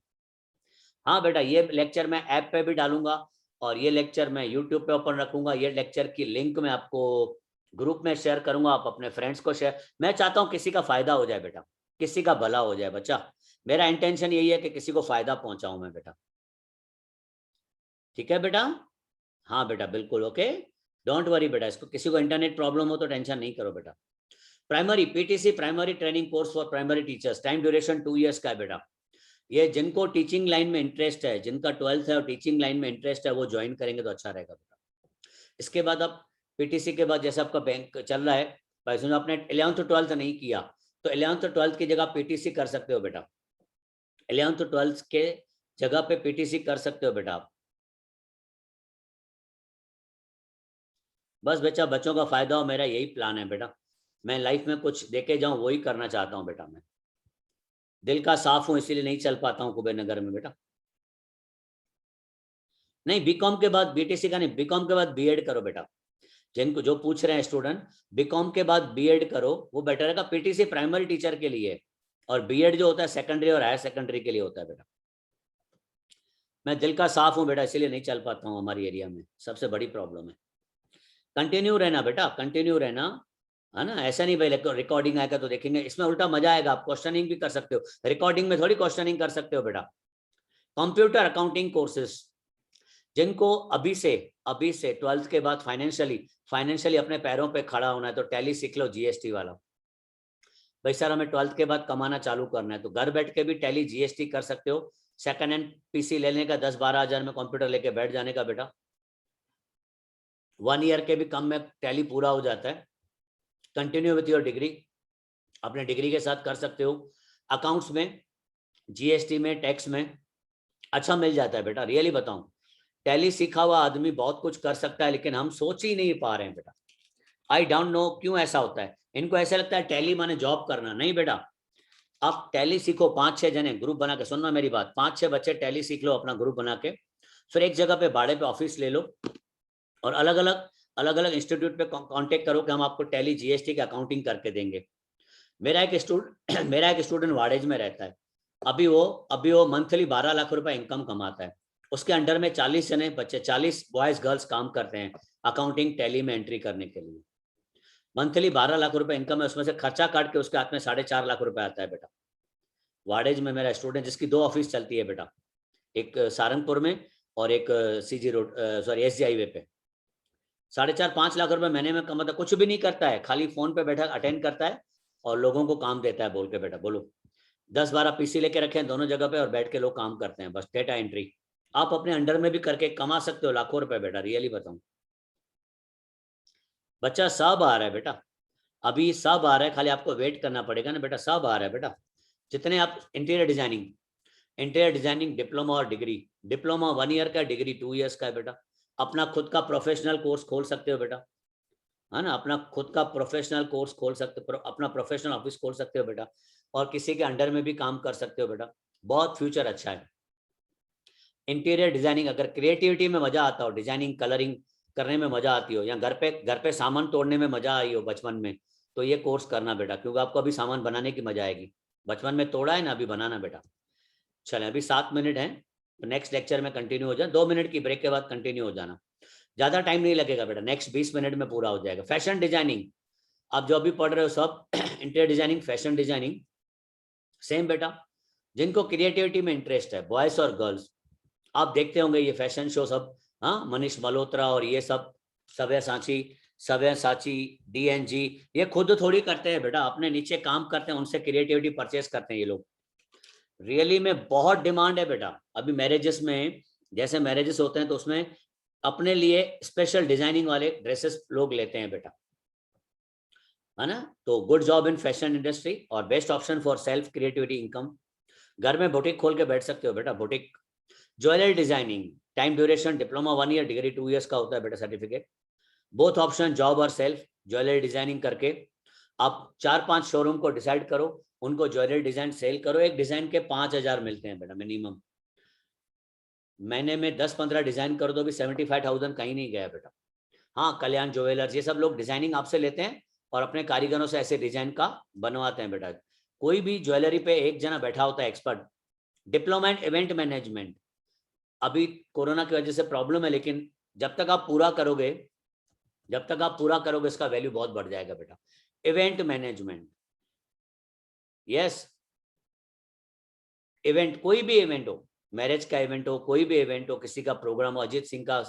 A: हाँ बेटा, ये लेक्चर मैं ऐप पे भी डालूंगा और ये लेक्चर मैं यूट्यूब पे ओपन रखूंगा, ये लेक्चर की लिंक मैं आपको ग्रुप में शेयर करूंगा, आप अपने फ्रेंड्स को शेयर, मैं चाहता हूँ किसी का फायदा हो जाए बेटा, किसी का भला हो जाए बच्चा, मेरा इंटेंशन यही है कि किसी को फायदा पहुंचाऊं मैं बेटा, ठीक है बेटा। हाँ बेटा बिल्कुल, ओके, डोंट वरी बेटा, इसको किसी को इंटरनेट प्रॉब्लम हो तो टेंशन नहीं करो बेटा। Primary PTC primary training course for primary teachers, time duration 2 years का है बेटा, ये जिनको टीचिंग लाइन में इंटरेस्ट है, जिनका 12th है और टीचिंग लाइन में इंटरेस्ट है, वो ज्वाइन करेंगे तो अच्छा रहेगा बेटा। इसके बाद आप पीटीसी के बाद जैसे आपका बैंक चल रहा है, भाई सुनो, आपने 11th 12th नहीं किया तो 11th 12th की जगह पीटीसी कर सकते हो बेटा, 11th 12th के जगह पे पीटीसी कर सकते हो बेटा आप। बस बच्चा, बच्चों का फायदा हो, मेरा यही प्लान है बेटा, मैं लाइफ में कुछ देके जाऊं वही करना चाहता हूं बेटा, मैं दिल का साफ हूं इसीलिए नहीं चल पाता हूं कुबेर नगर में बेटा। नहीं, बीकॉम के बाद बीटीसी का नहीं, बीकॉम के बाद बीएड करो बेटा, जिनको जो पूछ रहे हैं स्टूडेंट, बीकॉम के बाद बीएड करो, वो बेटर है। पीटीसी प्राइमरी टीचर के लिए और बीएड जो होता है सेकेंडरी और हायर सेकेंडरी के लिए होता है बेटा। मैं दिल का साफ हूं बेटा, इसीलिए नहीं चल पाता हूं हमारी एरिया में, सबसे बड़ी प्रॉब्लम है। कंटिन्यू रहना बेटा, कंटिन्यू रहना, है ना, ऐसा नहीं भाई रिकॉर्डिंग आएगा तो देखेंगे, इसमें उल्टा मजा आएगा, आप क्वेश्चनिंग भी कर सकते हो, रिकॉर्डिंग में थोड़ी क्वेश्चनिंग कर सकते हो बेटा। कंप्यूटर अकाउंटिंग कोर्सेज, जिनको अभी से 12th के बाद फाइनेंशियली अपने पैरों पे खड़ा होना है तो टैली सीख लो, जीएसटी वाला। भाई सर हमें 12th के बाद कमाना चालू करना है तो घर बैठ के भी टैली जीएसटी कर सकते हो, सेकंड हैंड पीसी लेने का 10-12 हजार में कंप्यूटर लेके बैठ जाने का बेटा, 1 year के भी कम में टैली पूरा हो जाता है। कंटिन्यू विथ योर डिग्री, अपने डिग्री के साथ कर सकते हो। अकाउंट्स में, जीएसटी में, टैक्स में अच्छा मिल जाता है बेटा। रियली बताऊं, टैली सीखा हुआ आदमी बहुत कुछ कर सकता है, लेकिन हम सोच ही नहीं पा रहे हैं बेटा। आई डोंट नो क्यों ऐसा होता है। इनको ऐसा लगता है टैली माने जॉब करना। नहीं बेटा, आप टैली सीखो 5-6 जने ग्रुप बना के, सुनना मेरी बात, 5-6 बच्चे टैली सीख लो अपना ग्रुप बना के, फिर एक जगह पे भाड़े पे ऑफिस ले लो और अलग अलग इंस्टीट्यूट पे कांटेक्ट करो कि हम आपको टैली जीएसटी की अकाउंटिंग करके देंगे। मेरा एक स्टूडेंट वाडेज में रहता है। अभी वो मंथली 12 लाख रुपए इनकम कमाता है। उसके अंडर में 40 जने बच्चे, 40 बॉयज गर्ल्स काम करते हैं अकाउंटिंग टैली में एंट्री करने के लिए। मंथली 12 लाख रुपए इनकम है, उसमें से खर्चा काट के उसके हाथ में 4.5 लाख रुपए आता है बेटा। वाडेज में मेरा स्टूडेंट, जिसकी 2 ऑफिस चलती है बेटा, एक सहारनपुर में और एक CG road, sorry SG highway पे, 4.5-5 लाख रुपए महीने में कमाता, कुछ भी नहीं करता है, खाली फोन पे बैठा अटेंड करता है और लोगों को काम देता है बोल के। बेटा बोलो, 10-12 पीसी लेके रखे हैं दोनों जगह पे और बैठ के लोग काम करते हैं, बस डेटा एंट्री। आप अपने अंडर में भी करके कमा सकते हो लाखों रुपए बेटा, रियली बताऊं। बच्चा सब आ रहा है बेटा, अभी सब आ रहा है, खाली आपको वेट करना पड़ेगा ना बेटा, सब आ रहा है बेटा। जितने आप इंटीरियर डिजाइनिंग डिप्लोमा और डिग्री, डिप्लोमा 1 ईयर का, डिग्री 2 ईयर्स का है बेटा। अपना खुद का प्रोफेशनल कोर्स खोल सकते हो बेटा, है ना, अपना खुद का प्रोफेशनल कोर्स खोल सकते हो, अपना प्रोफेशनल ऑफिस खोल सकते हो बेटा, और किसी के अंडर में भी काम कर सकते हो बेटा। बहुत फ्यूचर अच्छा है। इंटीरियर डिजाइनिंग, अगर क्रिएटिविटी में मजा आता हो, डिजाइनिंग कलरिंग करने में मजा आती हो, या घर पे सामान तोड़ने में मजा आई हो बचपन में, तो ये कोर्स करना बेटा, क्योंकि आपको अभी सामान बनाने की मजा आएगी। बचपन में तोड़ा है ना, अभी बनाना बेटा। चले, अभी 7 मिनट है, तो नेक्स्ट लेक्चर में कंटिन्यू हो जाए, 2 मिनट की ब्रेक के बाद कंटिन्यू हो जाना, ज्यादा टाइम नहीं लगेगा बेटा, नेक्स्ट 20 मिनट में पूरा हो जाएगा। फैशन डिजाइनिंग, आप जो अभी पढ़ रहे हो सब interior designing, fashion designing same बेटा। जिनको क्रिएटिविटी में इंटरेस्ट है, बॉयज और गर्ल्स, आप देखते होंगे ये फैशन शो सब, हाँ, मनीष मल्होत्रा और ये सब, सव्यसाची, डीएनजी, ये खुद थोड़ी करते हैं बेटा, अपने नीचे काम करते हैं, उनसे क्रिएटिविटी परचेस करते हैं ये लोग। रियली में बहुत डिमांड है बेटा। अभी मैरिजेस में, जैसे मैरिजेस होते हैं तो उसमें अपने लिए स्पेशल डिजाइनिंग वाले ड्रेसेस लोग लेते हैं बेटा, है ना। तो good job in fashion industry और best option for self creativity income. घर में बुटीक खोल के बैठ सकते हो बेटा, boutique. Jewellery designing, time duration diploma 1 year, degree 2 years का होता है बेटा सर्टिफिकेट। बोथ ऑप्शन, जॉब और सेल्फ। ज्वेलरी डिजाइनिंग करके आप 4-5 शोरूम को डिसाइड करो, उनको ज्वेलरी डिजाइन सेल करो। एक डिजाइन के 5,000 मिलते हैं बेटा मिनिमम। महीने में 10-15 डिजाइन कर दो भी 75,000 कहीं नहीं गया बेटा। हाँ, कल्याण ज्वेलर्स, ये सब लोग डिजाइनिंग आपसे लेते हैं और अपने कारीगरों से ऐसे डिजाइन का बनवाते हैं बेटा। कोई भी ज्वेलरी पे एक जना बैठा होता है expert. Diploma in event management, अभी कोरोना की वजह से प्रॉब्लम है, लेकिन जब तक आप पूरा करोगे इसका वैल्यू बहुत बढ़ जाएगा बेटा। इवेंट मैनेजमेंट, यस, इवेंट, कोई भी इवेंट हो, मैरिज का इवेंट हो, कोई भी इवेंट हो, किसी का प्रोग्राम हो, अजीत सिंह का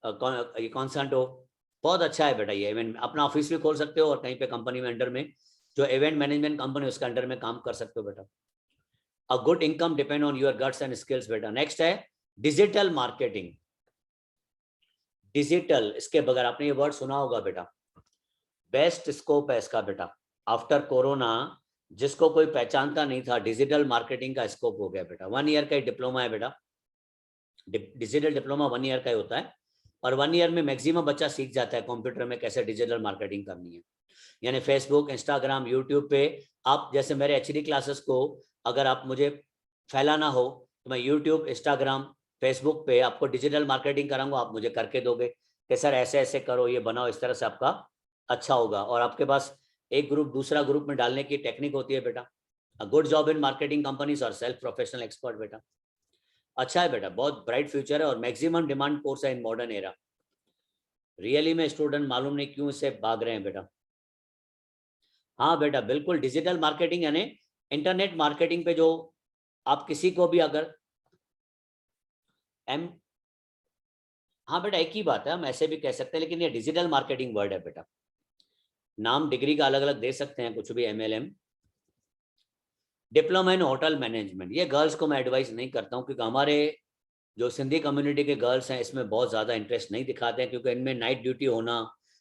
A: कॉन्सर्ट हो, बहुत अच्छा है बेटा ये इवेंट। अपना ऑफिस भी खोल सकते हो और कहीं पे कंपनी में अंडर में जो इवेंट मैनेजमेंट कंपनी उसके अंडर में काम कर सकते हो बेटा। A good income depend on your guts and skills बेटा। नेक्स्ट है डिजिटल मार्केटिंग। डिजिटल, इसके बगैर, आपने ये वर्ड सुना होगा बेटा, बेस्ट स्कोप है इसका बेटा। आफ्टर कोरोना जिसको कोई पहचानता नहीं था, डिजिटल मार्केटिंग का स्कोप हो गया बेटा। 1 ईयर का ही डिप्लोमा है बेटा, डिजिटल डिप्लोमा 1 ईयर का ही होता है, और 1 ईयर में मैक्सिमम बच्चा सीख जाता है कंप्यूटर में कैसे डिजिटल मार्केटिंग करनी है। यानी फेसबुक, इंस्टाग्राम, यूट्यूब पे आप, जैसे मेरे एचडी क्लासेस को अगर आप मुझे फैलाना हो तो मैं यूट्यूब, इंस्टाग्राम, फेसबुक पे आपको डिजिटल मार्केटिंग कराऊंगा, आप मुझे करके दोगे कि सर ऐसे ऐसे करो, ये बनाओ, इस तरह से आपका अच्छा होगा। और आपके पास एक ग्रुप दूसरा ग्रुप में डालने की टेक्निक होती है बेटा। Good job in marketing companies और सेल्फ प्रोफेशनल एक्सपर्ट बेटा। अच्छा है बेटा, बहुत ब्राइट फ्यूचर है और मैक्सिमम डिमांड कोर्स है इन मॉडर्न एरा। रियली में स्टूडेंट मालूम नहीं क्यों इससे भाग रहे हैं बेटा। हाँ बेटा बिल्कुल, डिजिटल मार्केटिंग यानी इंटरनेट मार्केटिंग पे जो आप किसी को भी अगर हाँ बेटा एक ही बात है, हम ऐसे भी कह सकते हैं, लेकिन ये डिजिटल मार्केटिंग वर्ड है बेटा। नाम डिग्री का अलग अलग दे सकते हैं, कुछ भी, MLM। Diploma in hotel management, ये गर्ल्स को मैं एडवाइस नहीं करता हूँ, क्योंकि हमारे जो सिंधी कम्युनिटी के गर्ल्स हैं इसमें बहुत ज़्यादा इंटरेस्ट नहीं दिखाते हैं, क्योंकि इनमें नाइट ड्यूटी होना,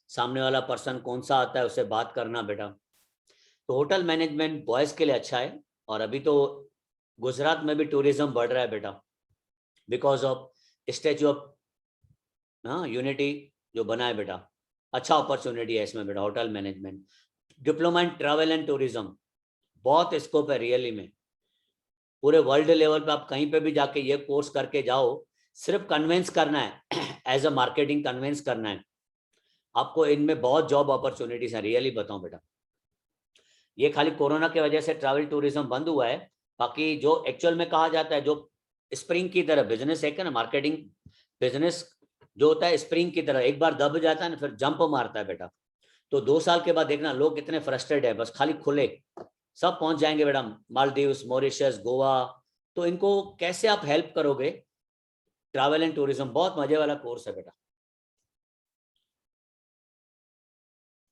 A: सामने वाला पर्सन कौन सा आता है उससे बात करना बेटा। तो होटल मैनेजमेंट बॉयज़ के लिए अच्छा है, और अभी तो गुजरात में भी टूरिज्म बढ़ रहा है बेटा, because of statue of unity जो बना है बेटा। अच्छा अपॉर्चुनिटी है इसमें बेटा, hotel management, diploma in travel and tourism, बहुत स्कोप है रियली में। पूरे वर्ल्ड लेवल पे आप कहीं पे भी जाके ये कोर्स करके जाओ, सिर्फ कन्वेंस करना है एज अ मार्केटिंग कन्वेंस करना है आपको। इनमें बहुत जॉब अपॉर्चुनिटीज है, रियली बताऊं बेटा। ये खाली कोरोना की वजह से ट्रैवल टूरिज्म बंद हुआ है, बाकी जो एक्चुअल में कहा जाता है, जो स्प्रिंग की तरह बिजनेस है ना, मार्केटिंग बिजनेस जो होता है स्प्रिंग की तरह, एक बार दब जाता है ना फिर जंप मारता है बेटा। तो 2 साल के बाद देखना लोग कितने फ्रस्ट्रेट है, बस खाली खुले सब पहुंच जाएंगे बेटा, मालदीव्स, मॉरिशस, गोवा। तो इनको कैसे आप हेल्प करोगे? ट्रैवल एंड टूरिज्म बहुत मजे वाला कोर्स है बेटा।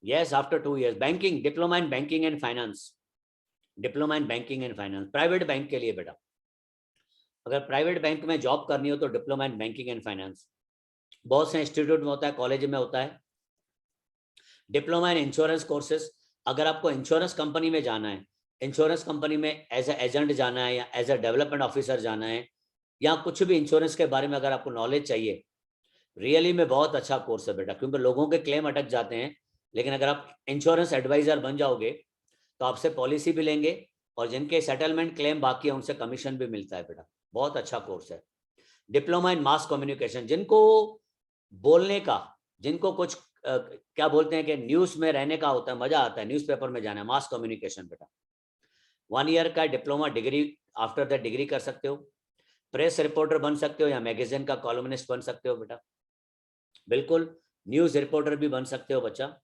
A: Yes, after 2 years banking, diploma in banking and finance, diploma in banking and finance private bank के लिए बेटा। अगर प्राइवेट बैंक में जॉब करनी हो तो diploma in banking and finance, बहुत से इंस्टीट्यूट में होता है, कॉलेज में होता है। डिप्लोमा इन इंश्योरेंस कोर्सेज, अगर आपको इंश्योरेंस कंपनी में जाना है, इंश्योरेंस कंपनी में एज एजेंट जाना है या एज अ डेवलपमेंट ऑफिसर जाना है, या कुछ भी इंश्योरेंस के बारे में अगर आपको नॉलेज चाहिए, रियली में बहुत अच्छा कोर्स है बेटा, क्योंकि लोगों के क्लेम अटक जाते हैं। लेकिन अगर आप इंश्योरेंस एडवाइजर बन जाओगे तो आपसे पॉलिसी भी लेंगे, और जिनके सेटलमेंट क्लेम बाकी है उनसे कमीशन भी मिलता है बेटा। बहुत अच्छा कोर्स है। डिप्लोमा इन मास कम्युनिकेशन, जिनको बोलने का, जिनको कुछ क्या बोलते हैं कि न्यूज में रहने का होता है, मजा आता है न्यूज़पेपर में जाना है, मास कम्युनिकेशन बेटा। 1 year का diploma degree, after that degree कर सकते हो, प्रेस रिपोर्टर बन सकते हो या मैगजीन का कॉलमनिस्ट बन सकते हो बेटा, बिल्कुल न्यूज रिपोर्टर भी बन सकते हो बच्चा।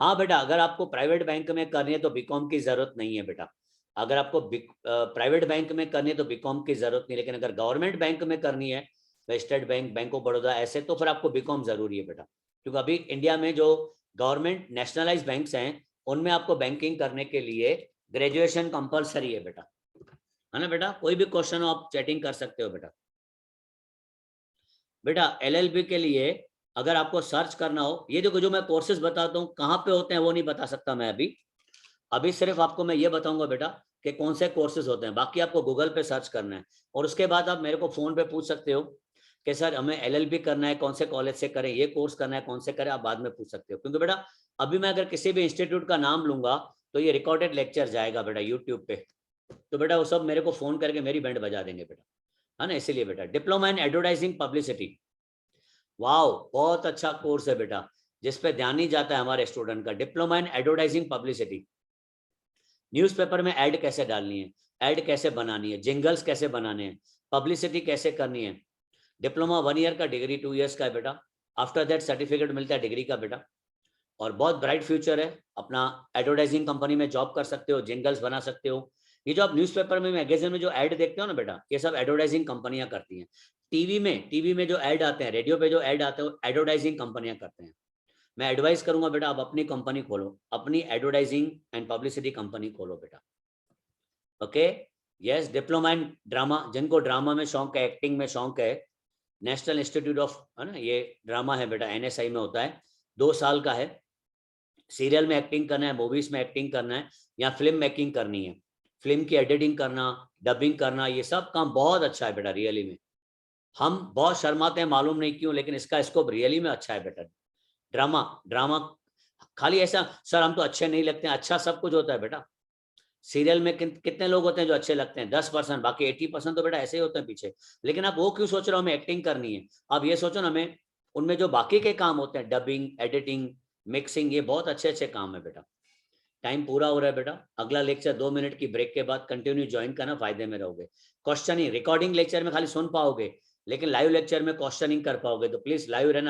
A: हाँ बेटा, अगर आपको प्राइवेट बैंक में करनी है तो बीकॉम की जरूरत नहीं है बेटा। अगर आपको प्राइवेट बैंक में करनी है तो बीकॉम की जरूरत नहीं, लेकिन अगर गवर्नमेंट बैंक में करनी है, state bank, bank of Baroda, ऐसे तो फिर आपको बीकॉम जरूरी है बेटा। क्योंकि अभी इंडिया में जो गवर्नमेंट नेशनलाइज बैंक्स हैं उनमें आपको बैंकिंग करने के लिए ग्रेजुएशन कंपलसरी है बेटा, है ना बेटा। कोई भी क्वेश्चन हो आप चैटिंग कर सकते हो बेटा। बेटा एलएलबी के लिए अगर आपको सर्च करना हो, ये देखो जो मैं कोर्सेज बताता हूँ कहाँ पे होते हैं वो नहीं बता सकता मैं अभी। अभी सिर्फ आपको मैं ये बताऊंगा बेटा कि कौन से कोर्सेज होते हैं, बाकी आपको गूगल पे सर्च करना है। और उसके बाद आप मेरे को फोन पे पूछ सकते हो कि सर हमें एलएलबी करना है, कौन से कॉलेज से करें, ये कोर्स करना है कौन से करें, आप बाद में पूछ सकते हो। क्योंकि बेटा अभी मैं अगर किसी भी इंस्टीट्यूट का नाम लूंगा तो ये रिकॉर्डेड लेक्चर जाएगा बेटा यूट्यूब पे, तो बेटा वो सब मेरे को फोन करके मेरी बैंड बजा देंगे बेटा, है ना। इसीलिए बेटा diploma in advertising publicity, wow बहुत अच्छा कोर्स है बेटा, जिसपे ध्यान नहीं जाता है हमारे स्टूडेंट का। Diploma in advertising publicity, newspaper में ऐड कैसे डालनी है, ऐड कैसे बनानी है, जिंगल्स कैसे बनाने हैं, पब्लिसिटी कैसे करनी है। डिप्लोमा 1 year का, डिग्री 2 years का है बेटा। आफ्टर दैट सर्टिफिकेट मिलता है डिग्री का बेटा, और बहुत ब्राइट फ्यूचर है। अपना एडवर्टाइजिंग कंपनी में जॉब कर सकते हो, जिंगल्स बना सकते हो। ये जो आप न्यूज़पेपर में, मैगजीन में जो ऐड देखते हो ना बेटा, ये सब एडवर्टाइजिंग कंपनियां करती हैं। टीवी में जो ऐड आते हैं, रेडियो पे जो ऐड आते हैं, एडवर्टाइजिंग कंपनियां करते हैं। मैं एडवाइस करूंगा बेटा आप अपनी कंपनी खोलो, अपनी एडवर्टाइजिंग एंड पब्लिसिटी कंपनी खोलो बेटा। Okay, yes. Diploma in drama, जिनको ड्रामा में शौक है, एक्टिंग में शौक है, नेशनल इंस्टीट्यूट ऑफ, है ना, ये ड्रामा है बेटा, एनएसआई में होता है, 2 साल का है। सीरियल में एक्टिंग करना है, मूवीज में एक्टिंग करना है, या फिल्म मेकिंग करनी है, फिल्म की एडिटिंग करना, डबिंग करना, ये सब काम बहुत अच्छा है बेटा रियली में। हम बहुत शर्माते हैं मालूम नहीं क्यों, लेकिन इसका स्कोप रियली में अच्छा है बेटा। ड्रामा, ड्रामा खाली ऐसा सर हम तो अच्छे नहीं लगते हैं, अच्छा सब कुछ होता है बेटा। सीरियल में कितने लोग होते हैं जो अच्छे लगते हैं? 10%, बाकी 80% तो बेटा ऐसे ही होते हैं पीछे। लेकिन आप वो क्यों सोच रहे हो हमें एक्टिंग करनी है? आप ये सोचो ना, हमें उनमें जो बाकी के काम होते हैं, डबिंग, एडिटिंग, मिक्सिंग, ये बहुत अच्छे अच्छे काम है बेटा। टाइम पूरा हो रहा है बेटा, अगला लेक्चर 2 मिनट की ब्रेक के बाद कंटिन्यू ज्वाइन करना, फायदे में रहोगे। क्वेश्चनिंग, रिकॉर्डिंग लेक्चर में खाली सुन पाओगे, लेकिन लाइव लेक्चर में क्वेश्चनिंग कर पाओगे, तो प्लीज लाइव रहना।